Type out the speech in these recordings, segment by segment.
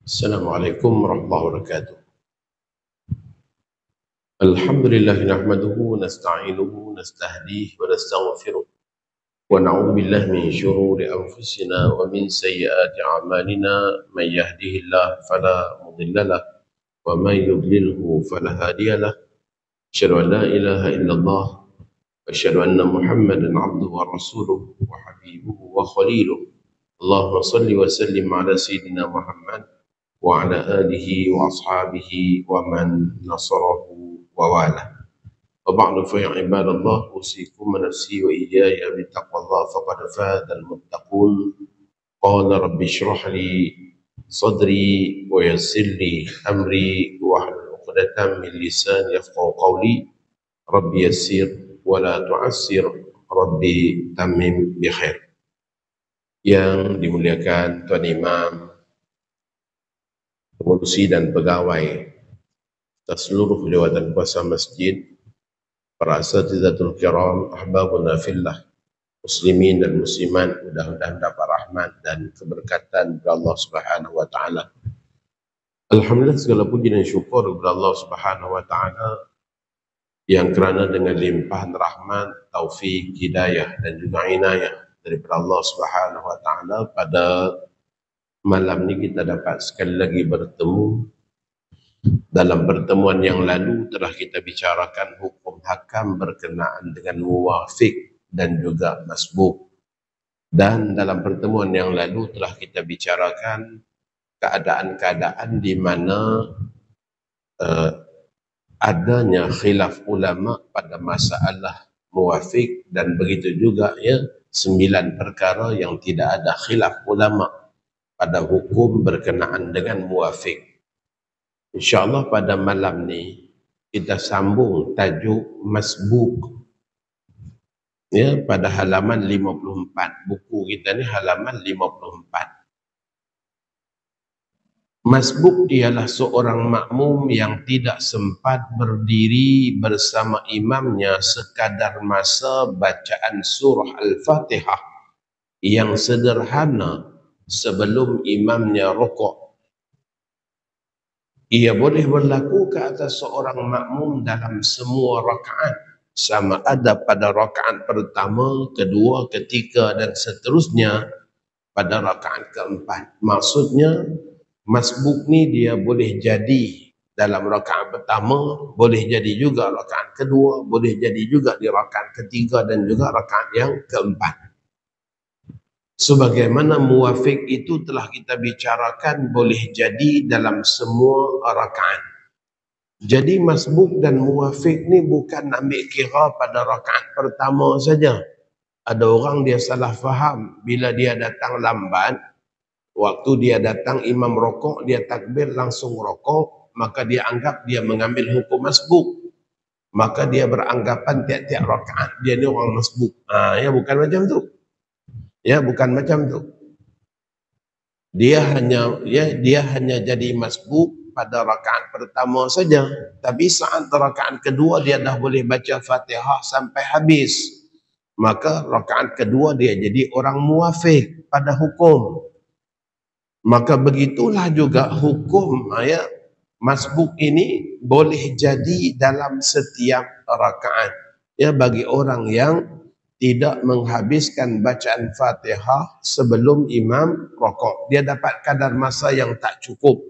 Assalamualaikum warahmatullahi wabarakatuh. Alhamdulillah nahmaduhu nasta'inuhu nastahdihi wa nastaghfiruh wa na'udzu billahi min syururi anfusina wa min sayyiati a'malina may yahdihillahu fala mudilla lahu wa may yudlilhu fala hadiya lahu. Asyhadu an la ilaha illallah wa asyhadu anna Muhammadan 'abduhu wa rasuluhu wa habibuhu wa khaliluh. Allahumma shalli wa sallim ala sayyidina Muhammad wa ala alihi wa ashabihi wa man nasarahu wa wala. Wa ba'du fa ya ibadallah usikum wa nafsi wa iyaya bi taqwallah faqad fadal muttaqun. Qala rabbi shrah li sadri wa yassir li amri wa hlul 'uqdatam min lisani yafqahu qawli. Rabbi yassir wa la tu'assir, rabbi tammim bi khair. Yang dimuliakan Tuan Imam, pengurusi dan pegawai atas seluruh jawatan kuasa masjid, para asatizatul kiram, ahbabuna fillah, muslimin dan muslimat, mudah-mudahan dapat rahmat dan keberkatan dari Allah Subhanahu wa taala. Alhamdulillah, segala puji dan syukur kepada Allah Subhanahu wa taala yang kerana dengan limpahan rahmat, taufik, hidayah dan juga inayah daripada Allah Subhanahu wa taala, pada malam ini kita dapat sekali lagi bertemu. Dalam pertemuan yang lalu telah kita bicarakan hukum hakam berkenaan dengan muwafiq dan juga masbuk. Dan dalam pertemuan yang lalu telah kita bicarakan keadaan-keadaan di mana adanya khilaf ulama pada masalah muwafiq, dan begitu juga 9 perkara yang tidak ada khilaf ulama pada hukum berkenaan dengan muwafiq. InsyaAllah pada malam ni kita sambung tajuk masbuk, pada halaman 54. Buku kita ni halaman 54. Masbuk ialah seorang makmum yang tidak sempat berdiri bersama imamnya sekadar masa bacaan surah Al-Fatihah yang sederhana sebelum imamnya rukuk. Ia boleh berlaku ke atas seorang makmum dalam semua rakaat, sama ada pada rakaat pertama, kedua, ketiga dan seterusnya pada rakaat keempat. Maksudnya masbuk ni dia boleh jadi dalam rakaat pertama, boleh jadi juga rakaat kedua, boleh jadi juga di rakaat ketiga dan juga rakaat yang keempat. Sebagaimana muwafiq itu telah kita bicarakan boleh jadi dalam semua rakaat. Jadi masbuk dan muwafiq ni bukan ambil kira pada rakaat pertama saja. Ada orang dia salah faham, bila dia datang lambat, waktu dia datang imam rokok, dia takbir langsung rokok, maka dia anggap dia mengambil hukum masbuk. Maka dia beranggapan tiap-tiap rakaat dia ni orang masbuk. Bukan macam tu. Bukan macam tu. Dia hanya jadi masbuk pada rakaat pertama saja. Tapi saat rakaat kedua dia dah boleh baca Fatihah sampai habis. Maka rakaat kedua dia jadi orang muwafiq pada hukum. Maka begitulah juga hukum masbuk ini boleh jadi dalam setiap rakaat. Bagi orang yang tidak menghabiskan bacaan Fatihah sebelum imam rukuk, dia dapat kadar masa yang tak cukup.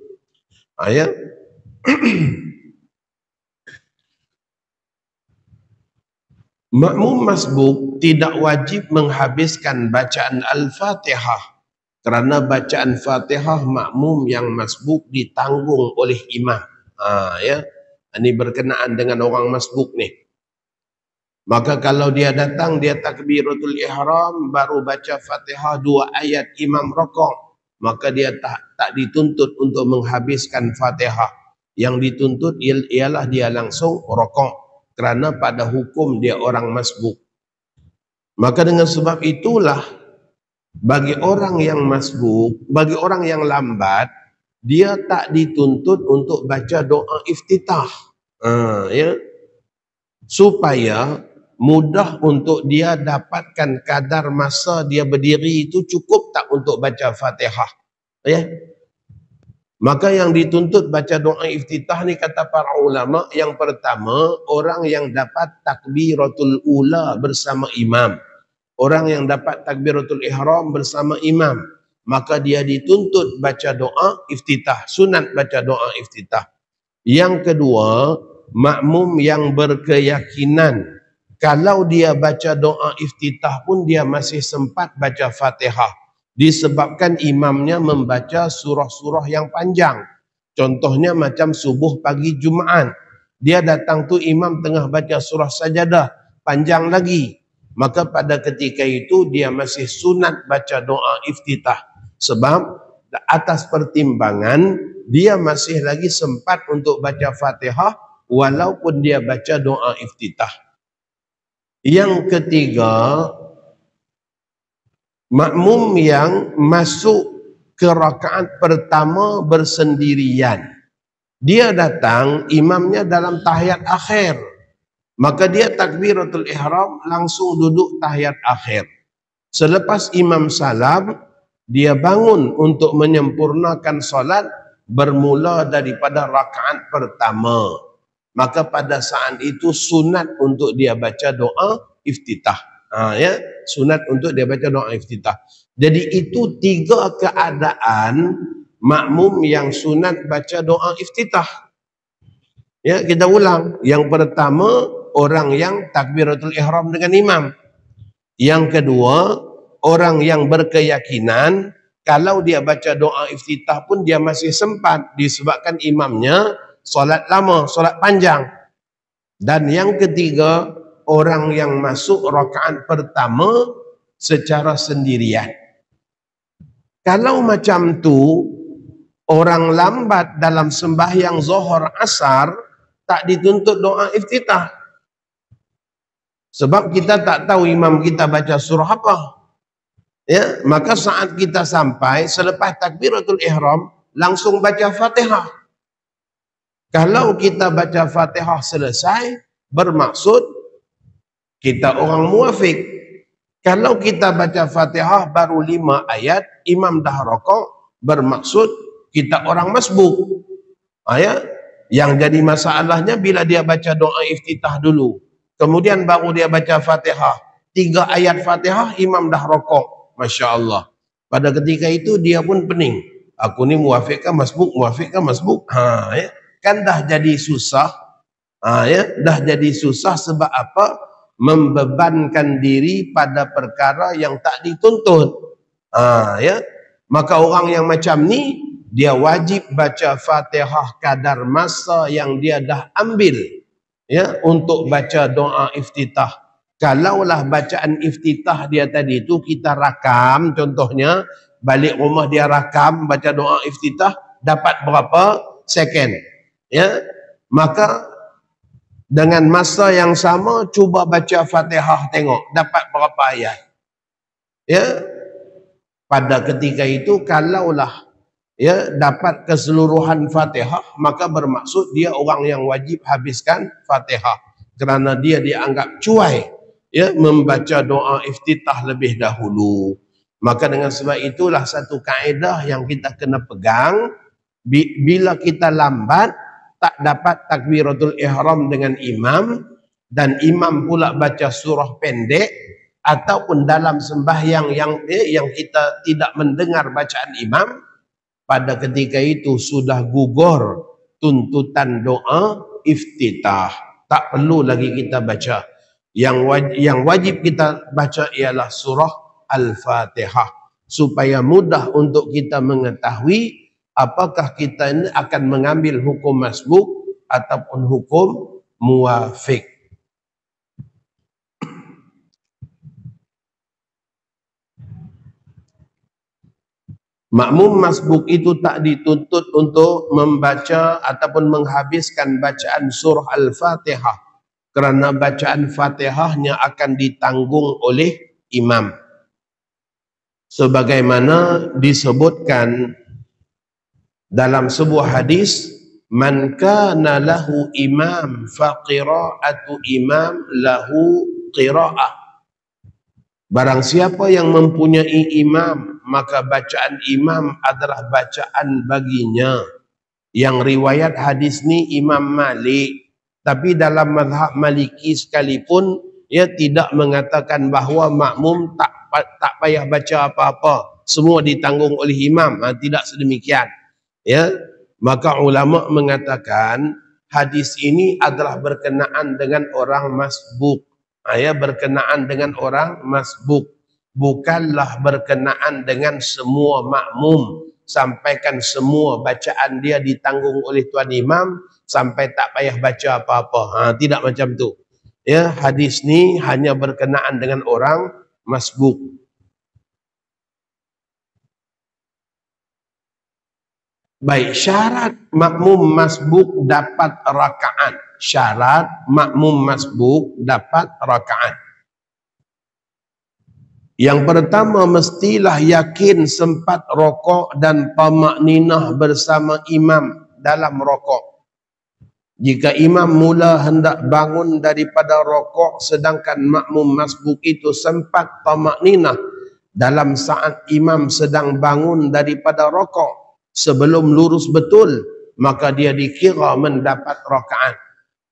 Makmum masbuk tidak wajib menghabiskan bacaan Al-Fatihah, kerana bacaan Fatihah makmum yang masbuk ditanggung oleh imam. Ini berkenaan dengan orang masbuk ni. Maka kalau dia datang, dia takbiratul ihram, baru baca Fatihah 2 ayat imam rukuk, maka dia tak dituntut untuk menghabiskan Fatihah. Yang dituntut ialah dia langsung rukuk, kerana pada hukum dia orang masbuk. Maka dengan sebab itulah bagi orang yang masbuk, bagi orang yang lambat, dia tak dituntut untuk baca doa iftitah. Supaya mudah untuk dia dapatkan kadar masa dia berdiri itu cukup tak untuk baca Fatihah. Maka yang dituntut baca doa iftitah ni kata para ulama, yang pertama orang yang dapat takbiratul ula bersama imam. Orang yang dapat takbiratul ihram bersama imam, maka dia dituntut baca doa iftitah, sunat baca doa iftitah. Yang kedua, makmum yang berkeyakinan kalau dia baca doa iftitah pun dia masih sempat baca Fatihah, disebabkan imamnya membaca surah-surah yang panjang. Contohnya macam subuh pagi Jumaat, dia datang tu imam tengah baca surah Sajadah, panjang lagi. Maka pada ketika itu dia masih sunat baca doa iftitah. Sebab atas pertimbangan dia masih lagi sempat untuk baca Fatihah walaupun dia baca doa iftitah. Yang ketiga, makmum yang masuk ke rakaat pertama bersendirian. Dia datang, imamnya dalam tahiyat akhir. Maka dia takbiratul ihram langsung duduk tahiyat akhir. Selepas imam salam, dia bangun untuk menyempurnakan solat bermula daripada rakaat pertama. Maka pada saat itu sunat untuk dia baca doa iftitah. Ya, sunat untuk dia baca doa iftitah. Jadi itu 3 keadaan makmum yang sunat baca doa iftitah. Ya, kita ulang. Yang pertama, orang yang takbiratul ihram dengan imam. Yang kedua, orang yang berkeyakinan kalau dia baca doa iftitah pun dia masih sempat disebabkan imamnya solat lama, solat panjang. Dan yang ketiga, orang yang masuk rakaat pertama secara sendirian. Kalau macam tu, orang lambat dalam sembahyang zuhur asar tak dituntut doa iftitah. Sebab kita tak tahu imam kita baca surah apa. Ya, maka saat kita sampai selepas takbiratul ihram langsung baca Fatihah. Kalau kita baca Fatihah selesai, bermaksud kita orang muwaffiq. Kalau kita baca Fatihah baru 5 ayat, imam dah rakaat, bermaksud kita orang masbuk. Ya, yang jadi masalahnya bila dia baca doa iftitah dulu, kemudian baru dia baca Fatihah. 3 ayat Fatihah, imam dah rakaat. Masya Allah. Pada ketika itu dia pun pening. Aku ni muwaffiq kah masbuk, muwaffiq kah masbuk? Ya. Kan dah jadi susah. Ya, dah jadi susah sebab apa? Membebankan diri pada perkara yang tak dituntut. Ya. Maka orang yang macam ni dia wajib baca Fatihah kadar masa yang dia dah ambil, ya, untuk baca doa iftitah. Kalaulah bacaan iftitah dia tadi itu kita rakam, contohnya balik rumah dia rakam baca doa iftitah, dapat berapa second, ya, maka dengan masa yang sama cuba baca Fatihah, tengok dapat berapa ayat. Ya, pada ketika itu kalaulah ya dapat keseluruhan Fatihah, maka bermaksud dia orang yang wajib habiskan Fatihah, kerana dia dianggap cuai, ya, membaca doa iftitah lebih dahulu. Maka dengan sebab itulah satu kaedah yang kita kena pegang. Bila kita lambat tak dapat takbiratul ihram dengan imam, dan imam pula baca surah pendek, ataupun dalam sembahyang yang kita tidak mendengar bacaan imam, pada ketika itu sudah gugur tuntutan doa iftitah. Tak perlu lagi kita baca. Yang wajib kita baca ialah surah Al-Fatihah, supaya mudah untuk kita mengetahui apakah kita ini akan mengambil hukum masbuk ataupun hukum muwafiq. Makmum masbuk itu tak dituntut untuk membaca ataupun menghabiskan bacaan surah Al-Fatihah, kerana bacaan Fatihahnya akan ditanggung oleh imam. Sebagaimana disebutkan dalam sebuah hadis, man kana lahu imam fa qira'atu imam lahu qira'ah. Barang siapa yang mempunyai imam, maka bacaan imam adalah bacaan baginya. Yang riwayat hadis ni Imam Malik, tapi dalam mazhab Maliki sekalipun ia tidak mengatakan bahawa makmum tak payah baca apa-apa, semua ditanggung oleh imam. Tidak sedemikian. Ya, maka ulama mengatakan hadis ini adalah berkenaan dengan orang masbuk. Ya, berkenaan dengan orang masbuk, bukanlah berkenaan dengan semua makmum. Sampaikan semua bacaan dia ditanggung oleh tuan imam sampai tak payah baca apa-apa. Tidak macam tu. Ya, hadis ni hanya berkenaan dengan orang masbuk. Baik, syarat makmum masbuk dapat rakaat. Syarat makmum masbuk dapat rakaat. Yang pertama, mestilah yakin sempat rokok dan tamakninah bersama imam dalam rokok. Jika imam mula hendak bangun daripada rokok sedangkan makmum masbuk itu sempat tamakninah dalam saat imam sedang bangun daripada rokok sebelum lurus betul, maka dia dikira mendapat rakaat.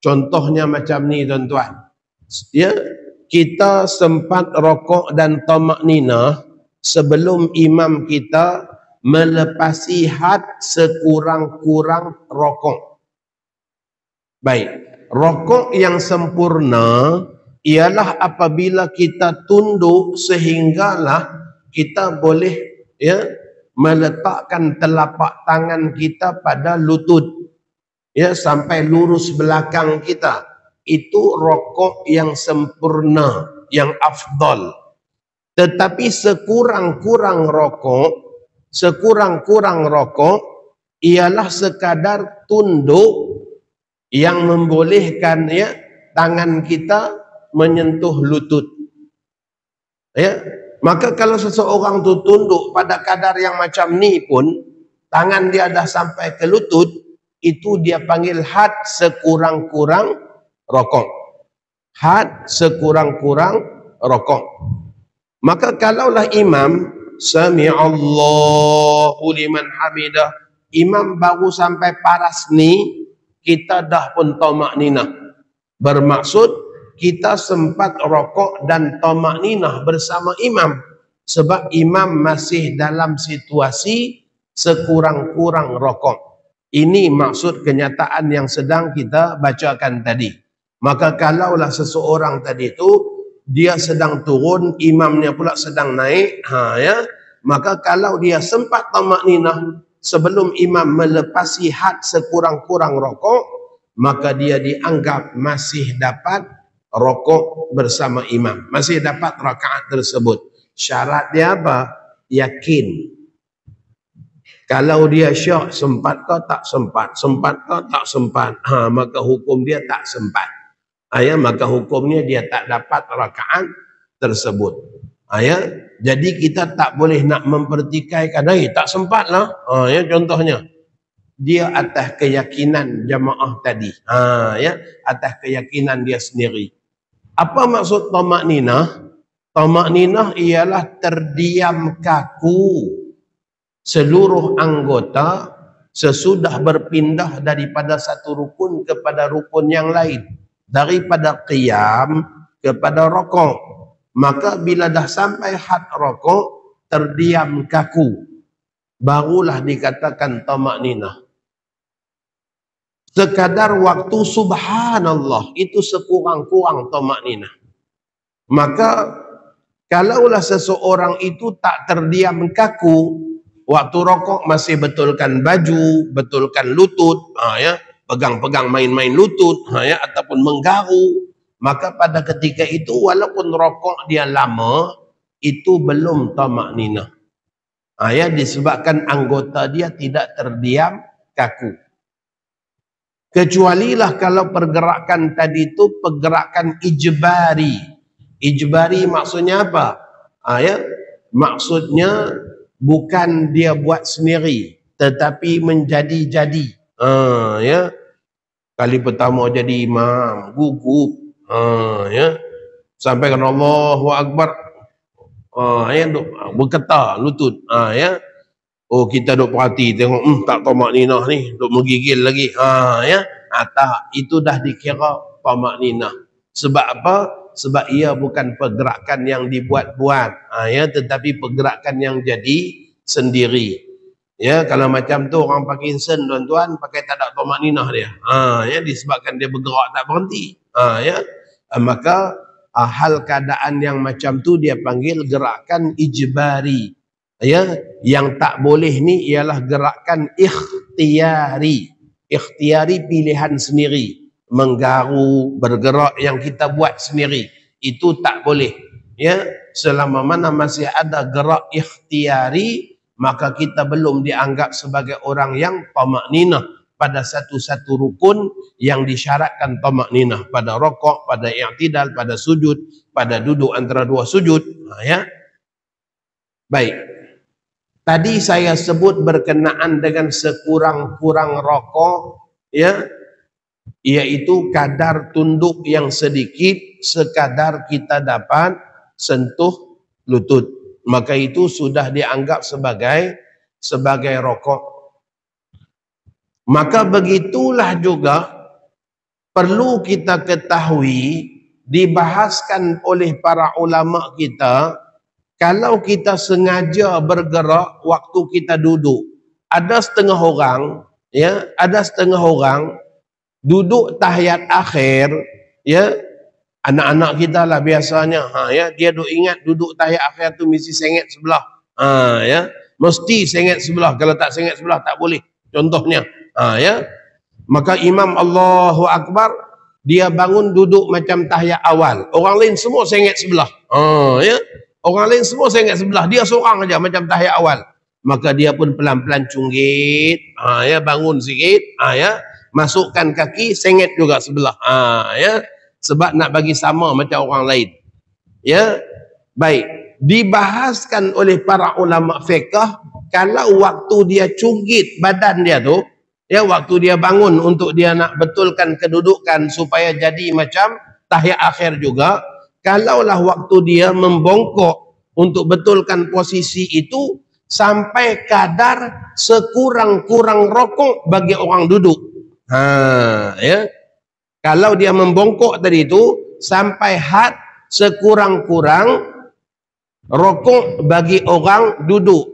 Contohnya macam ni tuan-tuan. Ya, kita sempat rokok dan tamakninah sebelum imam kita melepasi had sekurang-kurang rokok. Baik, rokok yang sempurna ialah apabila kita tunduk sehinggalah kita boleh meletakkan telapak tangan kita pada lutut, sampai lurus belakang kita. Itu rokok yang sempurna, yang afdal. Tetapi sekurang-kurang rokok ialah sekadar tunduk yang membolehkan tangan kita menyentuh lutut. Maka kalau seseorang tu tunduk pada kadar yang macam ni pun tangan dia dah sampai ke lutut, itu dia panggil had sekurang-kurang rokok. Had sekurang-kurang rokok. Maka kalaulah imam sami'allahu liman hamidah, imam baru sampai paras ni, kita dah pun tamakninah. Bermaksud kita sempat rokok dan tamakninah bersama imam, sebab imam masih dalam situasi sekurang-kurang rokok. Ini maksud kenyataan yang sedang kita bacakan tadi. Maka kalaulah seseorang tadi itu dia sedang turun, imamnya pula sedang naik, maka kalau dia sempat tamakninah sebelum imam melepasi had sekurang-kurang rokok, maka dia dianggap masih dapat rokok bersama imam, masih dapat rakaat tersebut. Syarat dia apa? Yakin. Kalau dia syak, sempat ke tak sempat, sempat ke tak sempat, maka hukum dia tak sempat. Maka hukumnya dia tak dapat rakaat tersebut. Jadi kita tak boleh nak mempertikaikan, tak sempat lah. Contohnya, dia atas keyakinan jamaah tadi. Atas keyakinan dia sendiri. Apa maksud tamakninah? Tamakninah ialah terdiam kaku seluruh anggota sesudah berpindah daripada satu rukun kepada rukun yang lain. Daripada qiyam kepada rokok. Maka bila dah sampai had rokok, terdiam kaku, barulah dikatakan tamakninah. Sekadar waktu subhanallah, itu sekurang-kurang tamakninah. Maka kalaulah seseorang itu tak terdiam kaku, waktu rokok masih betulkan baju, betulkan lutut, pegang-pegang main-main lutut, ataupun menggaru, maka pada ketika itu walaupun rokok dia lama, itu belum tamakninah. Disebabkan anggota dia tidak terdiam kaku. Kecualilah kalau pergerakan tadi itu pergerakan ijbari. Ijbari maksudnya apa? Maksudnya bukan dia buat sendiri, tetapi menjadi-jadi. Kali pertama jadi imam, gugup, sampaikan Allahu Akbar, Ya duk bergetar lutut. Ya. Oh kita duk perhati tengok tak tamak ninah ni, duk menggigil lagi. Ya. Tak, itu dah dikira tamak ninah. Sebab apa? Sebab ia bukan pergerakan yang dibuat-buat. Ya, tetapi pergerakan yang jadi sendiri. Ya, kalau macam tu orang Parkinson tuan-tuan pakai tak ada tamak ninah dia. Ya, disebabkan dia bergerak tak berhenti. Ya. Maka hal keadaan yang macam tu dia panggil gerakan ijbari. Ya, yang tak boleh ni ialah gerakan ikhtiari. Ikhtiari pilihan sendiri, menggaru, bergerak yang kita buat sendiri, itu tak boleh. Ya, selama mana masih ada gerak ikhtiari, maka kita belum dianggap sebagai orang yang tamakninah pada satu-satu rukun yang disyaratkan tamakninah, pada rokok, pada i'tidal, pada sujud, pada duduk antara dua sujud. Ya. Baik. Tadi saya sebut berkenaan dengan sekurang-kurang rokok, ya, iaitu kadar tunduk yang sedikit sekadar kita dapat sentuh lutut. Maka itu sudah dianggap sebagai rokok. Maka begitulah juga perlu kita ketahui, dibahaskan oleh para ulama kita. Kalau kita sengaja bergerak waktu kita duduk, ada setengah orang, ya, ada setengah orang duduk tahiyat akhir, ya, anak-anak kita lah biasanya, ya, dia duk ingat duduk tahiyat akhir tu mesti sengit sebelah, ya, mesti sengit sebelah, kalau tak sengit sebelah tak boleh, contohnya, ya, maka imam Allahu Akbar, dia bangun duduk macam tahiyat awal, orang lain semua sengit sebelah, ya. Orang lain semua saya ingat sebelah, dia seorang aja macam tahiyat awal. Maka dia pun pelan-pelan cunggit, ya, bangun sikit, ya, masukkan kaki, sengit juga sebelah, ya, sebab nak bagi sama macam orang lain. Ya, baik. Dibahaskan oleh para ulama fiqh, kalau waktu dia cunggit badan dia tu, ya, waktu dia bangun untuk dia nak betulkan kedudukan supaya jadi macam tahiyat akhir juga, kalaulah waktu dia membongkok untuk betulkan posisi itu sampai kadar sekurang-kurang rokok bagi orang duduk. Ya. Kalau dia membongkok tadi itu sampai had sekurang-kurang rokok bagi orang duduk.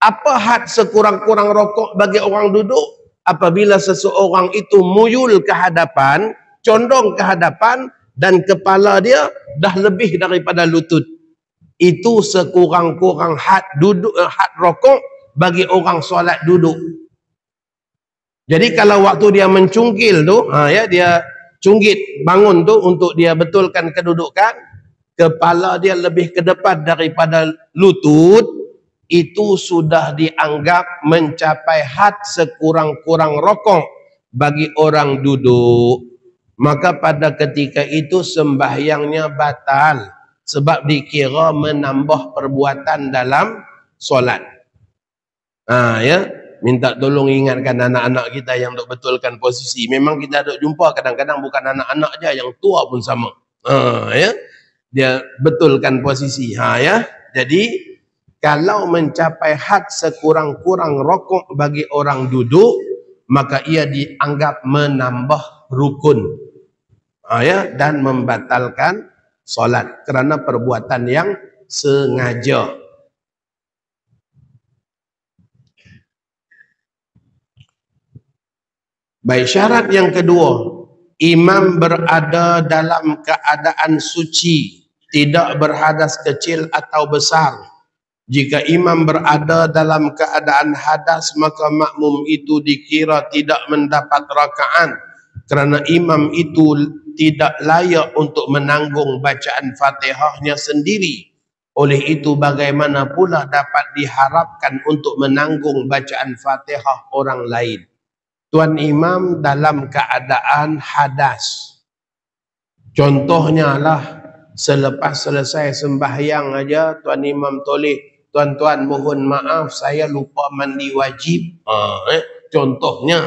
Apa had sekurang-kurang rokok bagi orang duduk? Apabila seseorang itu muyul ke hadapan, condong ke hadapan, dan kepala dia dah lebih daripada lutut. Itu sekurang-kurang had duduk, had rokok bagi orang solat duduk. Jadi kalau waktu dia mencungkil tu, ya, dia cunggit bangun tu untuk dia betulkan kedudukan, kepala dia lebih ke depan daripada lutut, itu sudah dianggap mencapai had sekurang-kurang rokok bagi orang duduk. Maka pada ketika itu sembahyangnya batal, sebab dikira menambah perbuatan dalam solat. Ya, minta tolong ingatkan anak-anak kita yang duk betulkan posisi. Memang kita duk jumpa kadang-kadang bukan anak-anak aja, yang tua pun sama. Ya, dia betulkan posisi. Ya, jadi kalau mencapai had sekurang-kurang rokok bagi orang duduk, maka ia dianggap menambah rukun, ya, dan membatalkan solat kerana perbuatan yang sengaja. Baik, syarat yang kedua, imam berada dalam keadaan suci, tidak berhadas kecil atau besar. Jika imam berada dalam keadaan hadas, maka makmum itu dikira tidak mendapat rakaat, kerana imam itu tidak layak untuk menanggung bacaan Fatihahnya sendiri. Oleh itu bagaimana pula dapat diharapkan untuk menanggung bacaan Fatihah orang lain? Tuan imam dalam keadaan hadas. Contohnya lah, selepas selesai sembahyang aja tuan imam toleh, tuan-tuan mohon maaf saya lupa mandi wajib. Contohnya.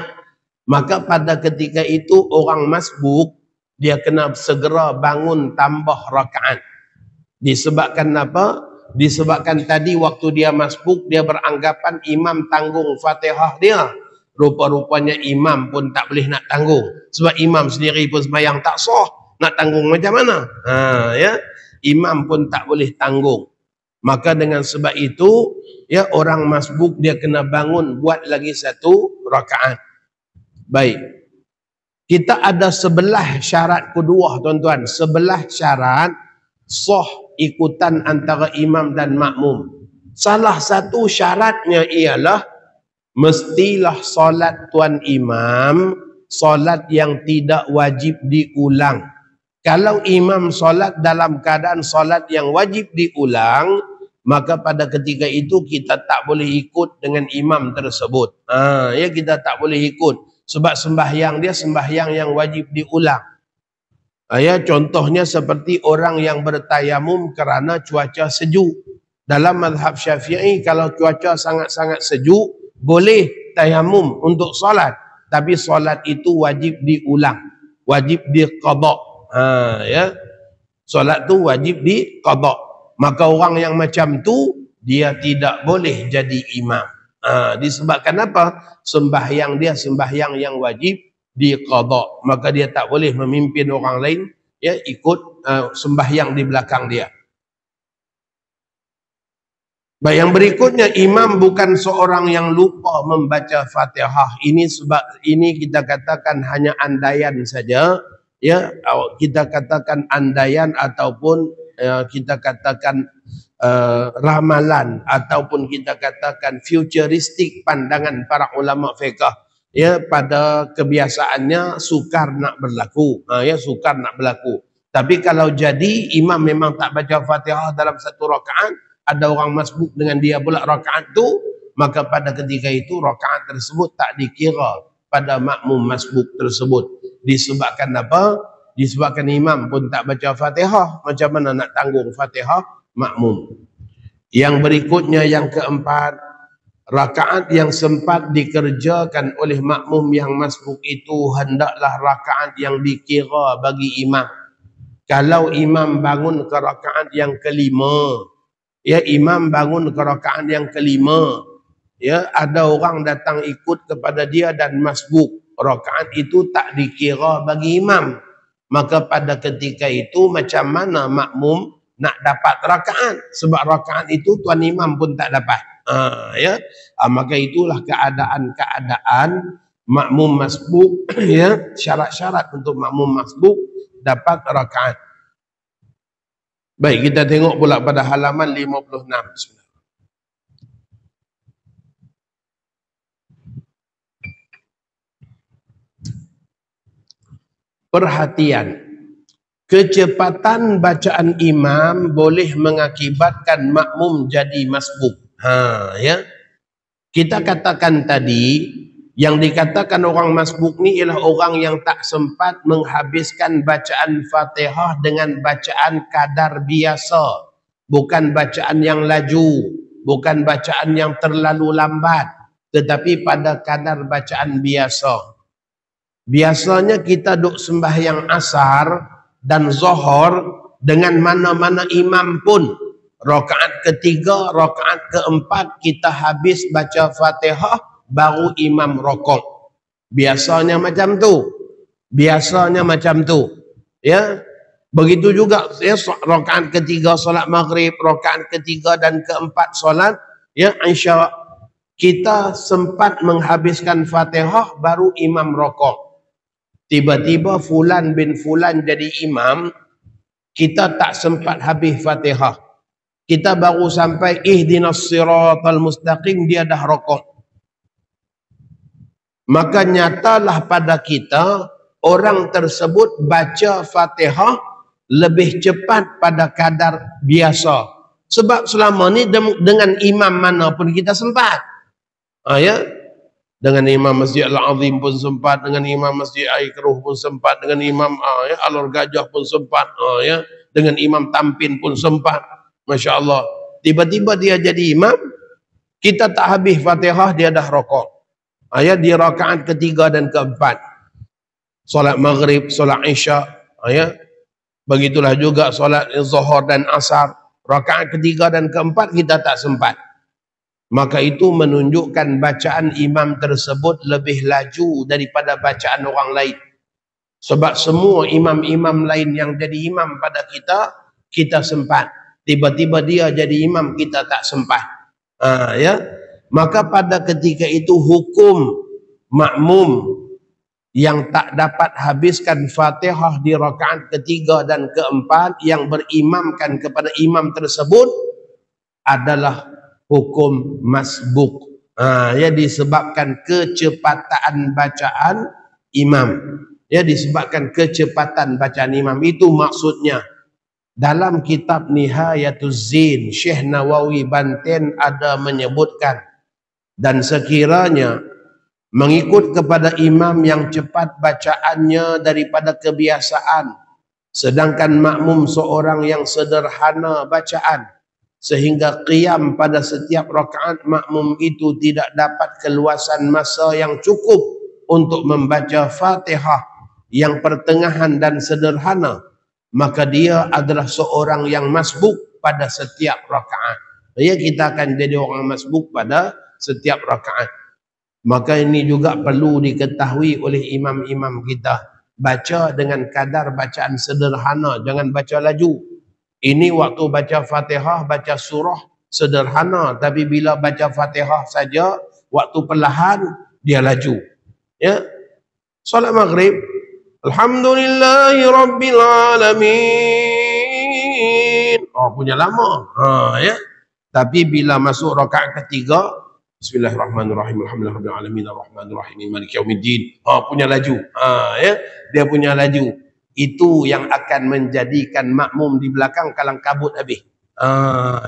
Maka pada ketika itu orang masbuk, dia kena segera bangun tambah rakaat. Disebabkan apa? Disebabkan tadi waktu dia masbuk, dia beranggapan imam tanggung Fatihah dia. Rupa-rupanya imam pun tak boleh nak tanggung. Sebab imam sendiri pun sembahyang tak sah. Nak tanggung macam mana? Ya, imam pun tak boleh tanggung. Maka dengan sebab itu, ya, orang masbuk dia kena bangun buat lagi satu rakaat. Baik. Kita ada 11 syarat kedua, tuan-tuan. 11 syarat sah ikutan antara imam dan makmum. Salah satu syaratnya ialah mestilah solat tuan imam, solat yang tidak wajib diulang. Kalau imam solat dalam keadaan solat yang wajib diulang, maka pada ketika itu kita tak boleh ikut dengan imam tersebut. Ya, kita tak boleh ikut. Sebab sembahyang dia sembahyang yang wajib diulang. Ya, contohnya seperti orang yang bertayamum kerana cuaca sejuk. Dalam mazhab Syafi'i, kalau cuaca sangat-sangat sejuk, boleh tayamum untuk solat. Tapi solat itu wajib diulang. Wajib diqadha. Ya. Solat tu wajib diqadha. Maka orang yang macam tu, dia tidak boleh jadi imam. Disebabkan apa? Sembahyang dia sembahyang yang wajib diqadha. Maka dia tak boleh memimpin orang lain, ya, ikut sembahyang di belakang dia. Baik, yang berikutnya, imam bukan seorang yang lupa membaca Fatihah. Ini sebab ini kita katakan hanya andaian saja, ya, kita katakan andaian ataupun kita katakan ramalan ataupun kita katakan futuristik pandangan para ulama fiqh. Ya, pada kebiasaannya sukar nak berlaku. Ya, sukar nak berlaku. Tapi kalau jadi imam memang tak baca Fatihah dalam satu rakaat, ada orang masbuk dengan dia pula rakaat tu, maka pada ketika itu rakaat tersebut tak dikira pada makmum masbuk tersebut. Disebabkan apa? Disebabkan imam pun tak baca Fatihah, macam mana nak tanggung Fatihah makmum. Yang berikutnya, yang keempat, rakaat yang sempat dikerjakan oleh makmum yang masbuk itu hendaklah rakaat yang dikira bagi imam. Kalau imam bangun ke rakaat yang kelima, ya, imam bangun ke rakaat yang kelima, ya, ada orang datang ikut kepada dia dan masbuk, rakaat itu tak dikira bagi imam. Maka pada ketika itu macam mana makmum nak dapat rakaat? Sebab rakaat itu tuan imam pun tak dapat. Ya, maka itulah keadaan makmum masbuk, ya, syarat-syarat untuk makmum masbuk dapat rakaat. Baik, kita tengok pula pada halaman 56. Perhatian, kecepatan bacaan imam boleh mengakibatkan makmum jadi masbuk. Ya, kita katakan tadi, yang dikatakan orang masbuk ni ialah orang yang tak sempat menghabiskan bacaan Fatihah dengan bacaan kadar biasa, bukan bacaan yang laju, bukan bacaan yang terlalu lambat, tetapi pada kadar bacaan biasa. Biasanya kita duk sembahyang asar dan zuhur dengan mana-mana imam pun, rakaat ketiga, rakaat keempat kita habis baca Fatihah baru imam rokok. Biasanya macam tu. Biasanya macam tu. Ya. Begitu juga, ya, rakaat ketiga solat maghrib, rakaat ketiga dan keempat solat, ya, Isya, kita sempat menghabiskan Fatihah baru imam rokok. Tiba-tiba fulan bin fulan jadi imam, kita tak sempat habis Fatihah. Kita baru sampai ihdinas siratal mustaqim, dia dah rokok. Maka nyatalah pada kita orang tersebut baca Fatihah lebih cepat pada kadar biasa. Sebab selama ni dengan imam mana pun kita sempat. Ya. Dengan imam Masjid Al-Azim pun sempat, dengan imam Masjid Air Keruh pun sempat, dengan imam ya, Alor Gajah pun sempat, ya, dengan imam Tampin pun sempat. Masya Allah. Tiba-tiba dia jadi imam, kita tak habis Fatihah, dia dah rokok. Ya, di rakaat ketiga dan keempat. Solat maghrib, solat isya, ya. Begitulah juga solat zuhur dan asar. Rakaat ketiga dan keempat kita tak sempat. Maka itu menunjukkan bacaan imam tersebut lebih laju daripada bacaan orang lain. Sebab semua imam-imam lain yang jadi imam pada kita sempat. Tiba-tiba dia jadi imam, kita tak sempat. Ya. Maka pada ketika itu hukum makmum yang tak dapat habiskan Fatihah di rakaat ketiga dan keempat yang berimamkan kepada imam tersebut adalah hukum masbuk. Ya, disebabkan kecepatan bacaan imam. Ya, disebabkan kecepatan bacaan imam. Itu maksudnya. Dalam kitab Nihayatuz Zin, Syekh Nawawi Banten ada menyebutkan, dan sekiranya mengikut kepada imam yang cepat bacaannya daripada kebiasaan, sedangkan makmum seorang yang sederhana bacaan, sehingga qiyam pada setiap rakaat makmum itu tidak dapat keluasan masa yang cukup untuk membaca Fatihah yang pertengahan dan sederhana, maka dia adalah seorang yang masbuk pada setiap rakaat. Ya, kita akan jadi orang masbuk pada setiap rakaat. Maka ini juga perlu diketahui oleh imam-imam kita. Baca dengan kadar bacaan sederhana, jangan baca laju. Ini waktu baca Fatihah, baca surah sederhana, tapi bila baca Fatihah saja, waktu perlahan dia laju. Ya. Salat maghrib, Alhamdulillahi Rabbil Alamin. Oh, punya lama. Ya. Tapi bila masuk rakaat ketiga, Bismillahirrahmanirrahim. Alhamdulillahirabbil alamin arrahmanirrahim maliki yaumiddin. Punya laju. Ya, dia punya laju. Itu yang akan menjadikan makmum di belakang kalang kabut habis.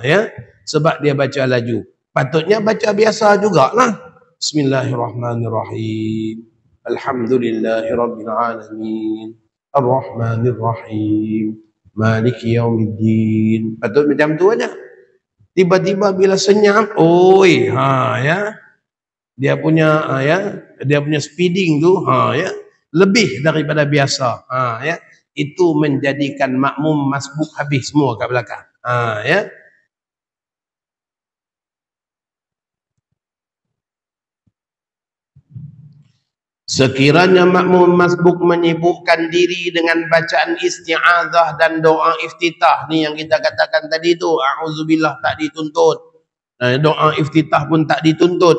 Ya, sebab dia baca laju. Patutnya baca biasa jugalah. Bismillahirrahmanirrahim. Alhamdulillahirabbil alamin arrahmanirrahim maliki yaumiddin. Patut macam tu aja. Tiba-tiba bila senyap, ya, dia punya speeding tu, ya, lebih daripada biasa, ya, itu menjadikan makmum masbuk habis semua kat belakang, ya. Sekiranya makmum masbuk menyibukkan diri dengan bacaan isti'adzah dan doa iftitah, ni yang kita katakan tadi tu, a'udzubillah tak dituntut, doa iftitah pun tak dituntut,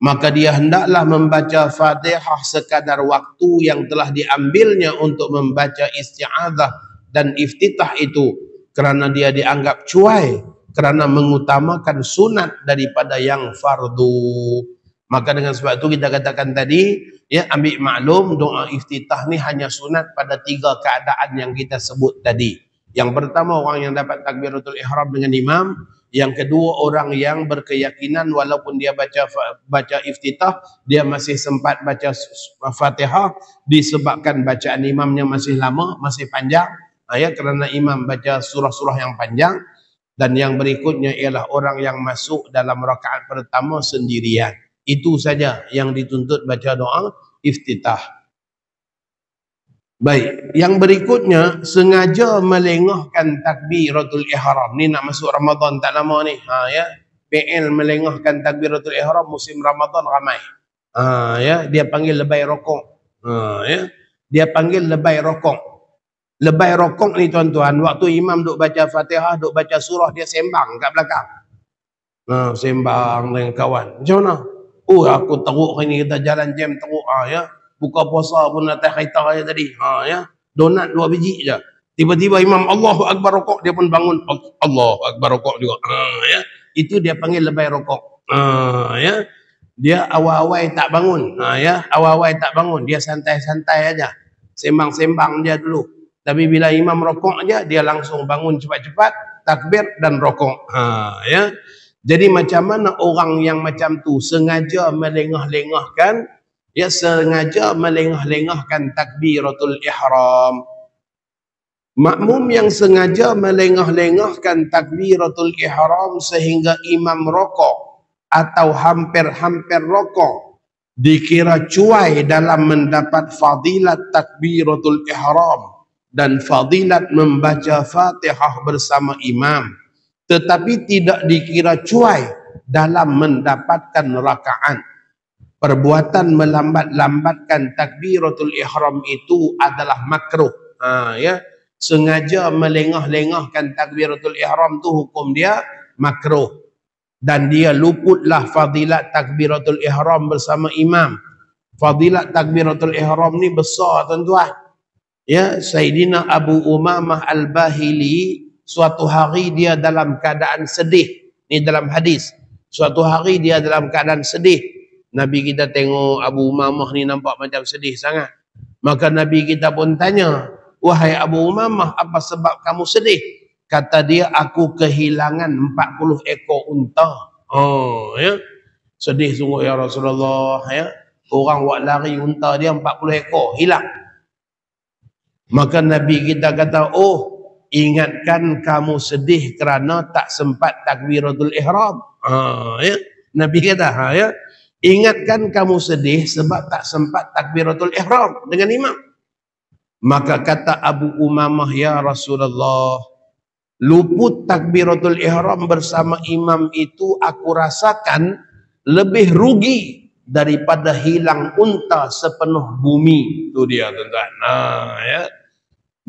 maka dia hendaklah membaca Fatihah sekadar waktu yang telah diambilnya untuk membaca isti'adzah dan iftitah itu, kerana dia dianggap cuai kerana mengutamakan sunat daripada yang fardu. Maka dengan sebab itu kita katakan tadi, ya, ambil maklum doa iftitah ni hanya sunat pada 3 keadaan yang kita sebut tadi. Yang pertama, orang yang dapat takbiratul ihram dengan imam. Yang kedua, orang yang berkeyakinan walaupun dia baca iftitah, dia masih sempat baca Fatihah disebabkan bacaan imamnya masih lama, masih panjang, ya, kerana imam baca surah-surah yang panjang. Dan yang berikutnya ialah orang yang masuk dalam rakaat pertama sendirian. Itu saja yang dituntut baca doa iftitah. Baik, yang berikutnya sengaja melengahkan takbiratul ihram. Ni nak masuk Ramadan tak lama ni. Ya, PL melengahkan takbiratul ihram musim Ramadan ramai. Ya, dia panggil lebay rokok. Ya, dia panggil lebay rokok. Lebay rokok ni tuan-tuan, waktu imam duk baca Fatihah, duk baca surah, dia sembang kat belakang. Sembang dengan kawan. Macam mana? Aku teruk hari ni, kita jalan jam teruk, ya. Buka puasa pun atas kereta je tadi, ya. Donat 2 biji je. Tiba-tiba imam Allahu Akbar rokok, dia pun bangun Allahu Akbar rokok juga. Ya. Itu dia panggil lebay rokok. Ya. Dia awal-awal tak bangun, ya. Awal-awal tak bangun, dia santai-santai aja. Sembang-sembang dia dulu. Tapi bila imam rokok aja, dia langsung bangun cepat-cepat, takbir dan rokok. Ya. Jadi macam mana orang yang macam tu sengaja melengah-lengahkan, ya, sengaja melengah-lengahkan takbiratul ihram. Makmum yang sengaja melengah-lengahkan takbiratul ihram sehingga imam rokok atau hampir-hampir rokok, dikira cuai dalam mendapat fadilat takbiratul ihram dan fadilat membaca Fatihah bersama imam. tetapi tidak dikira cuai dalam mendapatkan rakaat. Perbuatan melambat-lambatkan takbiratul ihram itu adalah makruh. Ya, sengaja melengah-lengahkan takbiratul ihram tu hukum dia makruh, dan dia luputlah fadilat takbiratul ihram bersama imam. Fadilat takbiratul ihram ni besar tuan-tuan. Ya, Sayyidina Abu Umamah Al-Bahili suatu hari dia dalam keadaan sedih. Ni dalam hadis. Suatu hari dia dalam keadaan sedih. Nabi kita tengok Abu Umamah ni nampak macam sedih sangat. Maka Nabi kita pun tanya, "Wahai Abu Umamah, apa sebab kamu sedih?" Kata dia, "Aku kehilangan 40 ekor unta." Oh, ya. Sedih sungguh ya Rasulullah, ya. Orang buat lari unta dia 40 ekor hilang. Maka Nabi kita kata, "Oh, ingatkan kamu sedih kerana tak sempat takbiratul ihram." Ya. Nabi kata, ya. Ingatkan kamu sedih sebab tak sempat takbiratul ihram dengan imam. Maka kata Abu Umamah, "Ya Rasulullah, luput takbiratul ihram bersama imam itu aku rasakan lebih rugi daripada hilang unta sepenuh bumi." Itu dia tuan-tuan. Ya.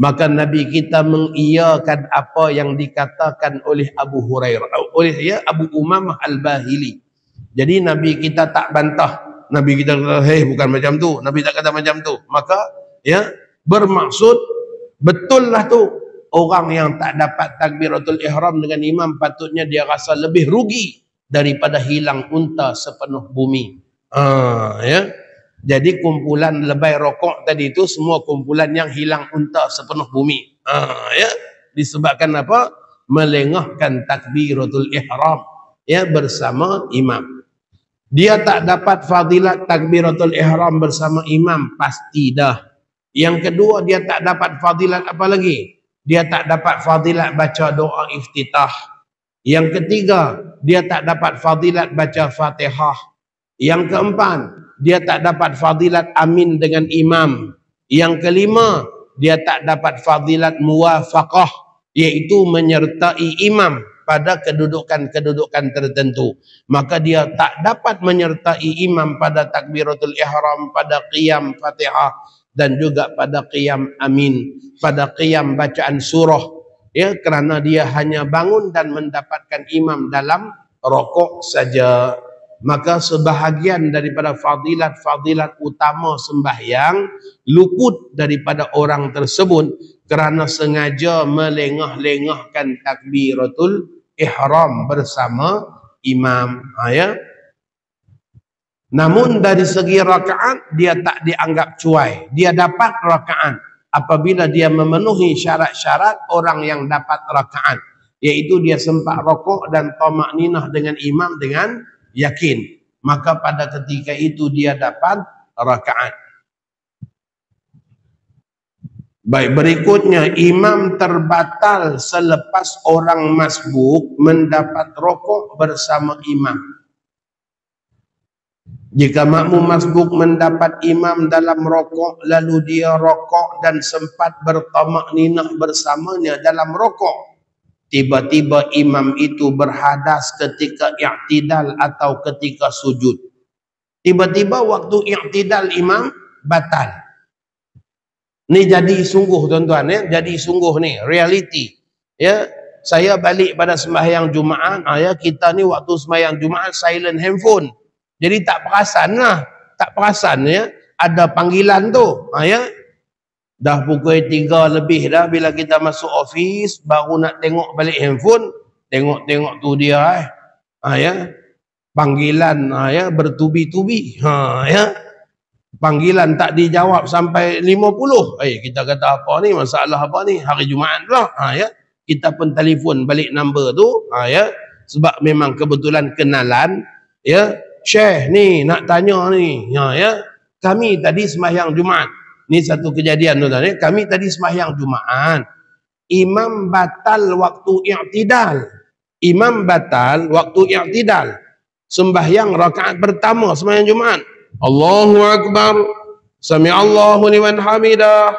Maka Nabi kita mengiyakan apa yang dikatakan oleh Abu Hurairah, oleh Abu Umamah Al-Bahili. Jadi Nabi kita tak bantah. Nabi kita kata, "Hei, bukan macam tu." Nabi tak kata macam tu. Maka ya, bermaksud betul lah tu. Orang yang tak dapat takbiratul ihram dengan imam patutnya dia rasa lebih rugi daripada hilang unta sepenuh bumi. Ya. Jadi kumpulan lebay rokok tadi itu semua kumpulan yang hilang unta sepenuh bumi. Ya. Disebabkan apa? Melengahkan takbiratul ihram ya bersama imam. Dia tak dapat fadilat takbiratul ihram bersama imam, pasti dah. Yang kedua, dia tak dapat fadilat apa lagi? Dia tak dapat fadilat baca doa iftitah. Yang ketiga, dia tak dapat fadilat baca Fatihah. Yang keempat, dia tak dapat fadilat amin dengan imam. Yang kelima, dia tak dapat fadilat muwafaqah, iaitu menyertai imam pada kedudukan-kedudukan tertentu. Maka dia tak dapat menyertai imam pada takbiratul ihram, pada qiyam Fatihah, dan juga pada qiyam amin, pada qiyam bacaan surah, ya, kerana dia hanya bangun dan mendapatkan imam dalam rokok saja. Maka sebahagian daripada fadilat-fadilat utama sembahyang luput daripada orang tersebut kerana sengaja melengah-lengahkan takbiratul ihram bersama imam. Ya. Namun dari segi rakaat dia tak dianggap cuai. Dia dapat rakaat apabila dia memenuhi syarat-syarat orang yang dapat rakaat, iaitu dia sempat rokok dan tamakninah dengan imam dengan yakin. Maka pada ketika itu dia dapat rakaat. Baik, berikutnya imam terbatal selepas orang masbuk mendapat rokok bersama imam. Jika makmum masbuk mendapat imam dalam rokok, lalu dia rokok dan sempat bertamakninah bersamanya dalam rokok, tiba-tiba imam itu berhadas ketika i'tidal atau ketika sujud. Tiba-tiba waktu i'tidal imam batal. Ni jadi sungguh tuan-tuan, ya, jadi sungguh ni reality. Ya, saya balik pada sembahyang Jumaat, ya, kita ni waktu sembahyang Jumaat silent handphone. Jadi tak perasan lah, tak perasan ya ada panggilan tu. Ya. Dah pukul 3 lebih dah bila kita masuk office, baru nak tengok balik handphone, tengok tu dia ya. Panggilan ya bertubi-tubi. Ya. Panggilan tak dijawab sampai 50. Kita kata apa ni, masalah apa ni, hari Jumaat pula. Ya. Kita pun telefon balik number tu, ya. Sebab memang kebetulan kenalan, ya. Syekh ni nak tanya ni, ya. Kami tadi sembahyang Jumaat. Ni satu kejadian tuan-tuan, ya. Kami tadi sembahyang Jumaat. Imam batal waktu i'tidal. Imam batal waktu i'tidal. Sembahyang rakaat pertama sembahyang Jumaat. Allahu Akbar. Sami'allahu liman hamidah.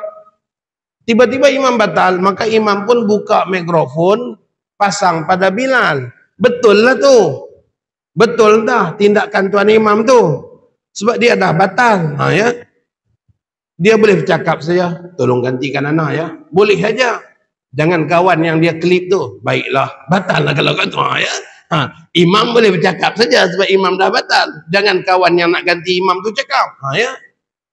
Tiba-tiba imam batal, maka imam pun buka mikrofon pasang pada Bilal. Betul lah tu. Betul dah tindakan tuan imam tu. Sebab dia dah batal. Ya. Dia boleh bercakap saja, tolong gantikan anak ya. Boleh saja. Jangan kawan yang dia klip tu, baiklah, batal lah kalau kata ya. Imam boleh bercakap saja sebab imam dah batal. Jangan kawan yang nak ganti imam tu cakap. Ya.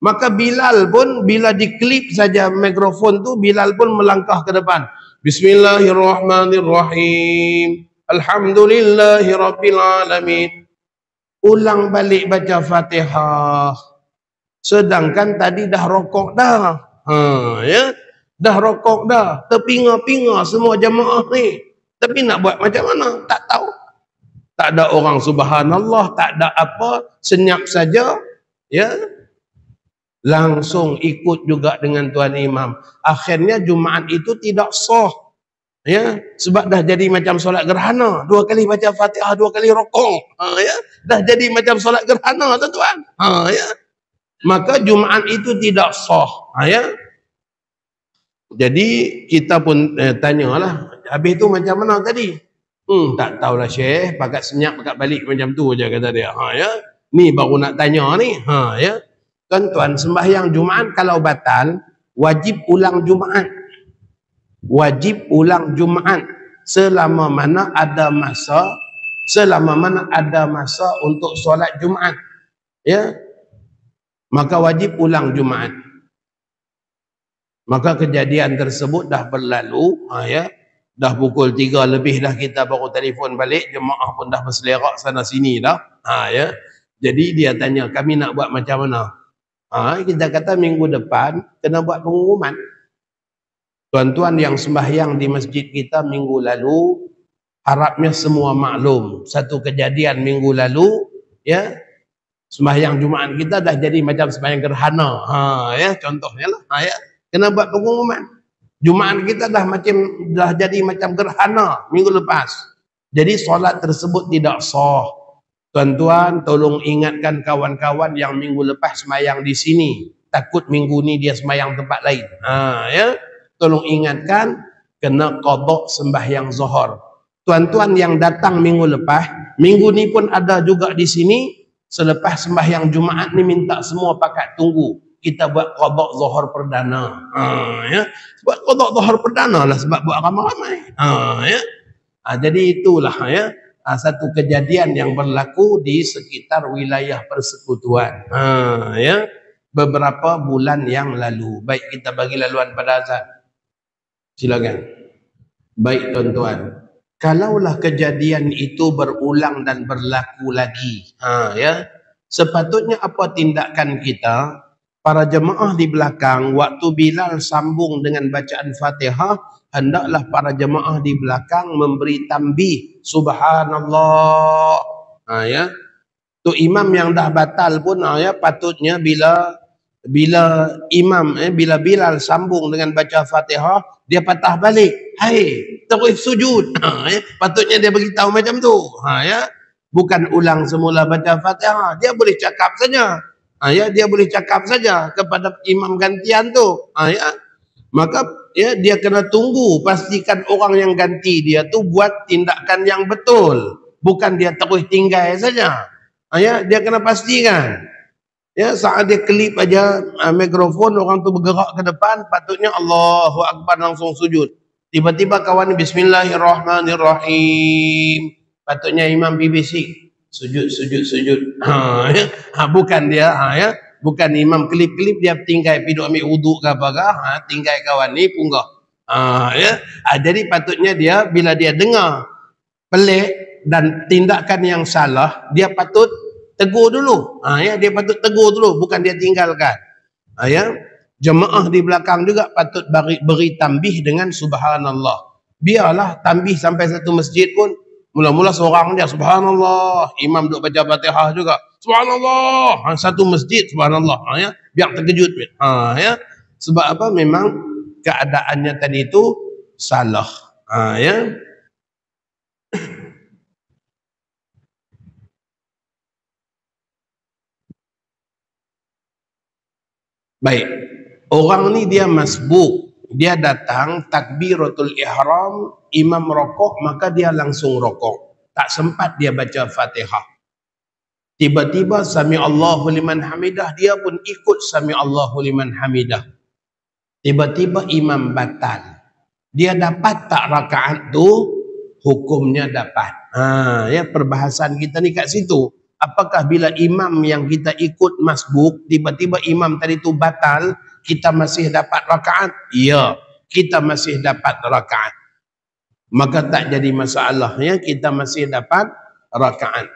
Maka Bilal pun bila diklip saja mikrofon tu, Bilal pun melangkah ke depan. Bismillahirrahmanirrahim. Alhamdulillahirabbil alamin. Ulang balik baca Fatihah. Sedangkan tadi dah rokok dah. Ya. Dah rokok dah. Terpinga-pinga semua jemaah ni. Tapi nak buat macam mana? Tak tahu. Tak ada orang subhanallah, tak ada apa, senyap saja. Ya. Langsung ikut juga dengan tuan imam. Akhirnya Jumaat itu tidak sah. Ya, sebab dah jadi macam solat gerhana. 2 kali baca Fatihah, 2 kali rokok. Ya, dah jadi macam solat gerhana tuan-tuan. Ya. Maka Jumaat itu tidak sah. Ya. Jadi kita pun tanyalah, habis tu macam mana tadi? Tak tahulah Syekh, pakat senyap pakat balik macam tu aja kata dia. Ya. Ni baru nak tanya ni. Ya. Tuan-tuan, sembahyang Jumaat kalau batal, wajib ulang Jumaat. Wajib ulang Jumaat selama mana ada masa, untuk solat Jumaat. Ya. Maka wajib ulang Jumaat. Maka kejadian tersebut dah berlalu, ya. Dah pukul 3 lebih dah kita baru telefon balik, jemaah pun dah berselerak sana sini dah. Ya. Jadi dia tanya, kami nak buat macam mana? Kita kata minggu depan kena buat pengumuman. Tuan-tuan yang sembahyang di masjid kita minggu lalu, harapnya semua maklum. Satu kejadian minggu lalu, ya, sembahyang Jumaat kita dah jadi macam sembahyang gerhana. Ya, contohnya lah. Ya, kena buat pengumuman. Jumaat kita dah jadi macam gerhana minggu lepas. Jadi solat tersebut tidak sah. Tuan-tuan, tolong ingatkan kawan-kawan yang minggu lepas sembahyang di sini. Takut minggu ni dia sembahyang tempat lain. Ya. Tolong ingatkan, kena qada sembahyang zuhur. Tuan-tuan yang datang minggu lepas, minggu ni pun ada juga di sini. Selepas sembahyang Jumaat ni minta semua pakat tunggu. Kita buat qada zuhur perdana. Ya. Buat qada zuhur perdana lah sebab buat ramai-ramai. Ya. Jadi itulah ya. Satu kejadian yang berlaku di sekitar wilayah persekutuan. Ya. Beberapa bulan yang lalu. Baik, kita bagi laluan pada azan. Silakan. Baik tuan-tuan. Kalaulah kejadian itu berulang dan berlaku lagi, ya, sepatutnya apa tindakan kita? Para jemaah di belakang, waktu Bilal sambung dengan bacaan Fatihah, hendaklah para jemaah di belakang memberi tanbih, subhanallah. Ya. Tu imam yang dah batal pun, ya, patutnya bila Bilal sambung dengan baca Fatihah, dia patah balik. Hai, terus sujud. Ya. Patutnya dia beritahu macam tu. Ya. Bukan ulang semula baca Fatihah. Dia boleh cakap saja. Ya, dia boleh cakap saja kepada imam gantian tu. Ya. Maka ya, dia kena tunggu, pastikan orang yang ganti dia tu buat tindakan yang betul. Bukan dia terus tinggal saja. Ya, dia kena pastikan. Ya, saat dia klip aja mikrofon, orang tu bergerak ke depan, patutnya Allahu Akbar langsung sujud. Tiba-tiba kawan ni Bismillahirrahmanirrahim. Patutnya imam BBC. Sujud. Ya. Bukan dia, ya. Bukan imam klip-klip dia tinggal pergi ambil wuduk ke apa, tinggal kawan ni punggah. Ya. Jadi patutnya dia bila dia dengar pelik dan tindakan yang salah, dia patut tegur dulu. Ya, dia patut tegur dulu, bukan dia tinggalkan. Ya. Jemaah di belakang juga patut beri tanbih dengan subhanallah. Biarlah tanbih sampai satu masjid pun mula-mula seorang dia subhanallah, imam duk baca Fatihah juga subhanallah, satu masjid subhanallah. Ya, biar terkejut. Ya, sebab apa? Memang keadaannya tadi itu salah. Ya. Baik, orang ni dia masbuk, dia datang takbiratul ihram imam rokok, maka dia langsung rokok. Tak sempat dia baca Fatihah. Tiba-tiba sami Allahu liman hamidah, dia pun ikut sami Allahu liman hamidah. Tiba-tiba imam batal. Dia dapat tak rakaat tu? Hukumnya dapat. Ya, perbahasan kita ni kat situ. Apakah bila imam yang kita ikut masbuk, tiba-tiba imam tadi tu batal, kita masih dapat rakaat? Ya, kita masih dapat rakaat. Maka tak jadi masalah, ya, kita masih dapat rakaat.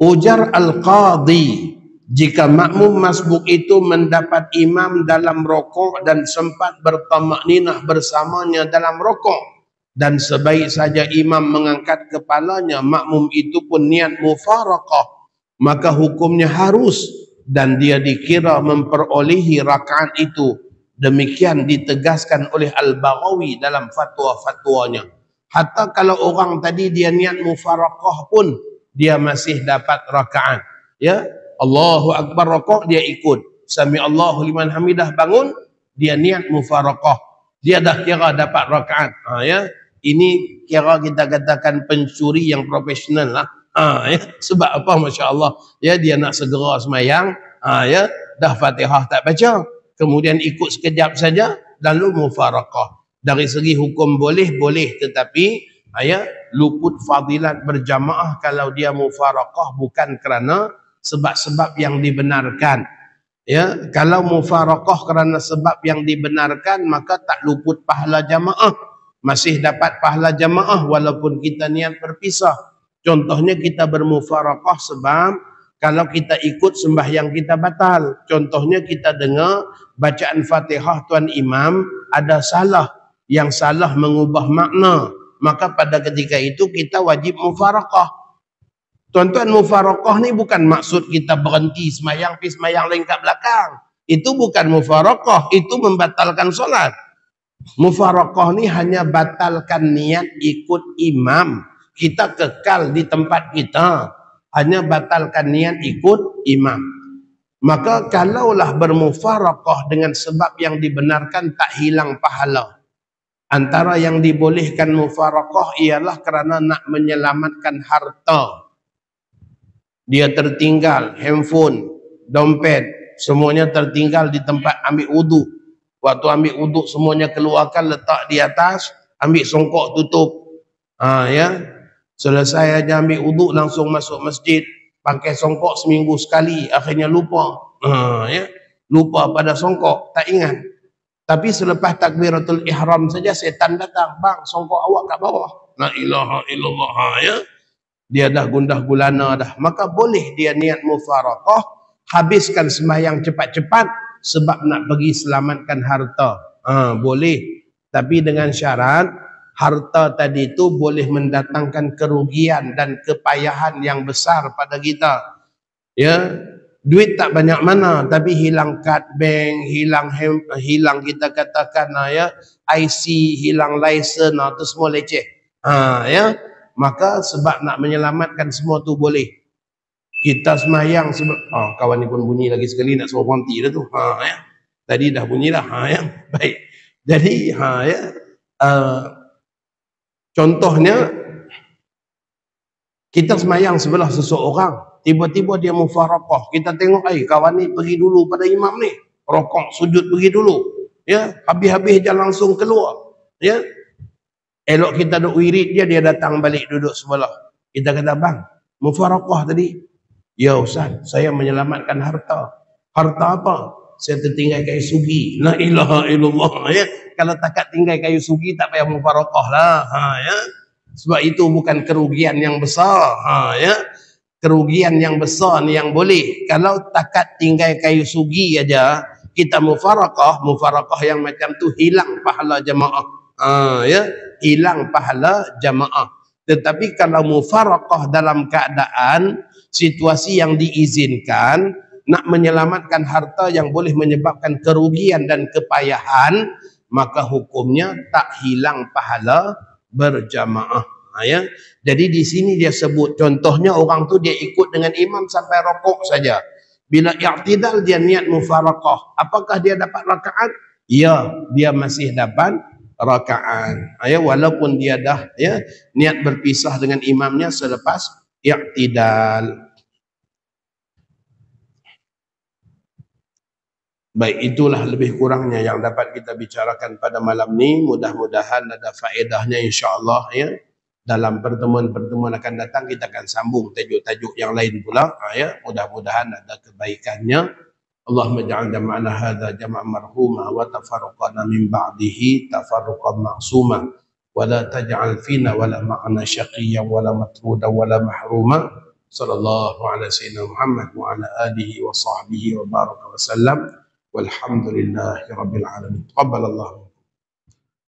Ujar Al-Qadhi, jika makmum masbuk itu mendapat imam dalam rokok dan sempat bertamakninah bersamanya dalam rokok, dan sebaik saja imam mengangkat kepalanya, makmum itu pun niat mufaraqah, maka hukumnya harus dan dia dikira memperolehi rakaat itu. Demikian ditegaskan oleh Al-Baghawi dalam fatwa-fatwanya. Hatta kalau orang tadi dia niat mufaraqah pun, dia masih dapat rakaat. Ya, Allahu Akbar rokok, dia ikut. Sami Allahu liman hamidah bangun, dia niat mufaraqah. Dia dah kira dapat rakaat. Ya. Ini kira kita katakan pencuri yang profesional lah. Ya. Sebab apa? Masya Allah. Ya, dia nak segera semayang. Ya, dah Fatihah tak baca. Kemudian ikut sekejap saja, lalu mufaraqah. Dari segi hukum boleh, tetapi ya, luput fadilat berjamaah kalau dia mufaraqah bukan kerana sebab-sebab yang dibenarkan. Ya, kalau mufaraqah kerana sebab yang dibenarkan, maka tak luput pahala jamaah. Masih dapat pahala jamaah walaupun kita niat berpisah. Contohnya kita bermufaraqah sebab kalau kita ikut sembahyang kita batal. Contohnya kita dengar bacaan Fatihah tuan imam ada salah, yang salah mengubah makna, maka pada ketika itu kita wajib mufaraqah. Tuan-tuan, mufaraqah ni bukan maksud kita berhenti semayang, pergi semayang lain kat belakang. Itu bukan mufaraqah, itu membatalkan solat. Mufaraqah ni hanya batalkan niat ikut imam. Kita kekal di tempat kita, hanya batalkan niat ikut imam. Maka kalaulah bermufaraqah dengan sebab yang dibenarkan, tak hilang pahala. Antara yang dibolehkan mufaraqah ialah kerana nak menyelamatkan harta. Dia tertinggal handphone, dompet, semuanya tertinggal di tempat ambil wuduk. Waktu ambil wuduk semuanya keluarkan, letak di atas, ambil songkok tutup. Ya. Selesai aja ambil wuduk langsung masuk masjid, pakai songkok seminggu sekali, akhirnya lupa. Ya. Lupa pada songkok, tak ingat. Tapi selepas takbiratul ihram saja setan datang, bang, songkok awak kat bawah. La ilaha illallah. Ya. Dia dah gundah gulana dah. Maka boleh dia niat mufaraqah, habiskan sembahyang cepat-cepat sebab nak pergi selamatkan harta. Boleh. Tapi dengan syarat harta tadi tu boleh mendatangkan kerugian dan kepayahan yang besar pada kita. Ya, duit tak banyak mana, tapi hilang kad bank, hilang kita katakan ya IC, hilang lesen, itu semua leceh. Ya, maka sebab nak menyelamatkan semua tu boleh. Kita semayang sebab kawan ni pun bunyi lagi sekali nak suruh berhenti dah tu. Ya. Tadi dah bunyi dah. Ya. Baik. Jadi ya, contohnya kita semayang sebelah seseorang, tiba-tiba dia mufaraqah. Kita tengok kawan ni pergi dulu pada imam ni. Rokok, sujud pergi dulu. Ya, habis-habis dia langsung keluar. Ya. Elok kita duk wirid dia datang balik duduk sebelah. Kita kata, bang, mufaraqah tadi. Ya Ustaz, saya menyelamatkan harta. Harta apa? Saya tertinggal kayu sugi. La ilaha illallah. Ya. Kalau takat tinggal kayu sugi, tak payah mufaraqah lah. Ya. Sebab itu bukan kerugian yang besar. Ya. Kerugian yang besar ni yang boleh. Kalau takat tinggal kayu sugi aja, kita mufaraqah yang macam tu hilang pahala jamaah. Ya. Hilang pahala jamaah. Tetapi kalau mufaraqah dalam keadaan situasi yang diizinkan, nak menyelamatkan harta yang boleh menyebabkan kerugian dan kepayahan, maka hukumnya tak hilang pahala berjamaah. Ya. Jadi di sini dia sebut contohnya orang tu dia ikut dengan imam sampai rokok saja. Bila i'tidal dia niat mufaraqah, apakah dia dapat rakaat? Ya, dia masih dapat rakaat. Ya, walaupun dia dah ya niat berpisah dengan imamnya selepas i'tidal. Baik, itulah lebih kurangnya yang dapat kita bicarakan pada malam ni. Mudah-mudahan ada faedahnya insya-Allah ya. Dalam pertemuan-pertemuan akan datang kita akan sambung tajuk-tajuk yang lain pula ya. Mudah-mudahan ada kebaikannya. Allahumma ja'al jama'ana hadza jama'an marhuma wa tafarraqana min ba'dihi tafarruqan ma'suma wa la taj'al fina wa la ma'ana syaqiyyan wa la matrudan wa la mahruma. Sallallahu ala sayyidina Muhammad wa ala alihi wa sahbihi wa baraka wa sallam. Walhamdulillahi rabbil alamin. Taqabbalallahu